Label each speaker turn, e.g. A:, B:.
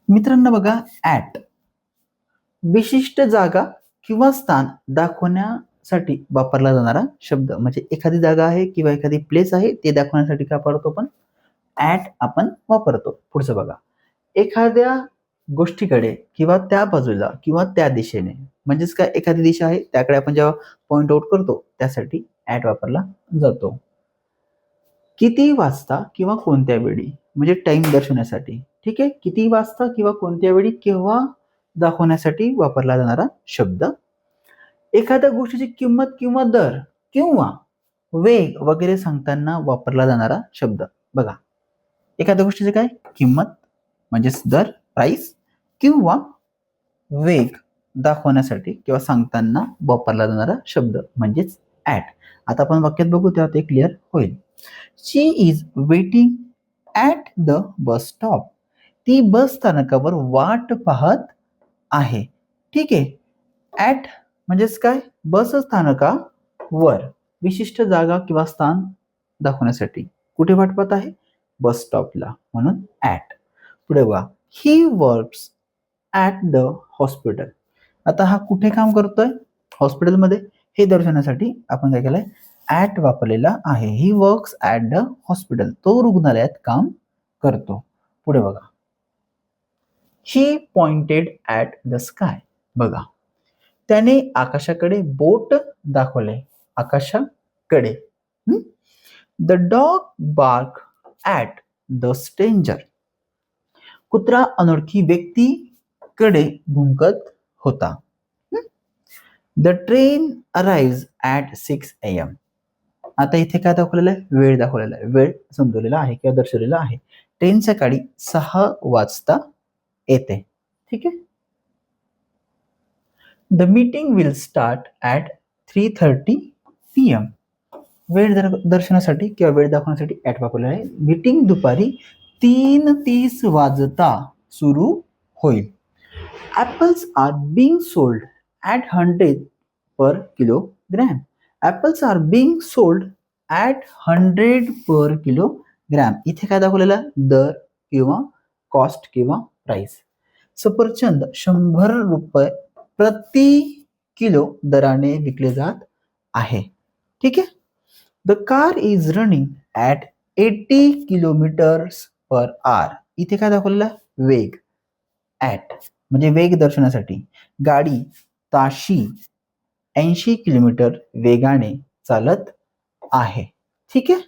A: मित्रांनो बघा, ॲट विशिष्ट जागा किंवा स्थान दाखवण्यासाठी वापरला जाणारा शब्द. म्हणजे एखादी जागा आहे किंवा एखादी प्लेस आहे ते दाखवण्यासाठी काय वापरतो आपण? ॲट आपण वापरतो. पुढचं बघा, एखाद्या गोष्टीकडे किंवा त्या बाजूला किंवा त्या दिशेने, म्हणजेच काय, एखादी दिशा आहे त्याकडे आपण जेव्हा पॉइंट आउट करतो त्यासाठी ॲट वापरला जातो. किती वाजता किंवा कोणत्या वेळी, म्हणजे टाइम दर्शवण्यासाठी. ठीक आहे, किती वाजता किंवा कोणत्या वेळी केव्हा दाखवण्यासाठी वापरला जाणारा शब्द. एखाद्या गोष्टीची किंमत किंवा दर किंवा वेग वगैरे सांगताना वापरला जाणारा शब्द. बघा, एखाद्या गोष्टीची काय किंमत म्हणजेच दर, प्राइस, किंवा वेग दाखवण्यासाठी किंवा सांगताना वापरला जाणारा शब्द म्हणजेच ॲट. आता आपण वाक्यात बघू तेव्हा ते क्लिअर होईल. She is waiting at the bus stop. ती बस स्थानकावर वाट पाहत आहे. ठीक आहे, ॲट म्हणजेच काय, बस स्थानकावर विशिष्ट जागा किंवा स्थान दाखवण्यासाठी. कुठे वाट पाहत आहे? बस स्टॉपला, म्हणून ॲट. पुढे बघा, ही वर्क्स ॲट द हॉस्पिटल. आता हा कुठे काम करतोय? हॉस्पिटलमध्ये. हे दर्शवण्यासाठी आपण काय केलंय? ॲट वापरलेला आहे. He works at the hospital. तो रुग्णालयात काम करतो. पुढे बघा, he pointed at the sky. बघा, त्याने आकाशाकडे बोट दाखवले. आकाशाकडे. The dog bark at the stranger. कुत्रा अनोळखी व्यक्तीकडे भुंकत होता. The train arrive at 6 AM. आता इथे काय दाखवलेलं आहे? वेळ दाखवलेला आहे. वेळ समजवलेला आहे किंवा दर्शवलेला आहे. ट्रेन सकाळी 6 वाजता येते. ठीक आहे. The meeting will start at 3:30 PM. वेळ दर्शनासाठी किंवा वेळ दाखवण्यासाठी ॲट वापरलेला आहे. मीटिंग दुपारी 3:30 वाजता सुरू होईल. Apples are being sold at 100 per kilogram. Apples are being sold at 100 per kilogram. इथे काय दाखवलेला? दर किंवा कॉस्ट किंवा प्राइस. सफरचंद 100 रुपये प्रति किलो दराने विकले जात आहे. ठीक आहे. The car is running at 80 kilometres per hour. इथे काय दाखवलेला? वेग. ॲट म्हणजे वेग दर्शवण्यासाठी. गाडी ताशी 80 किलोमीटर वेगाने चालत आहे. ठीक आहे.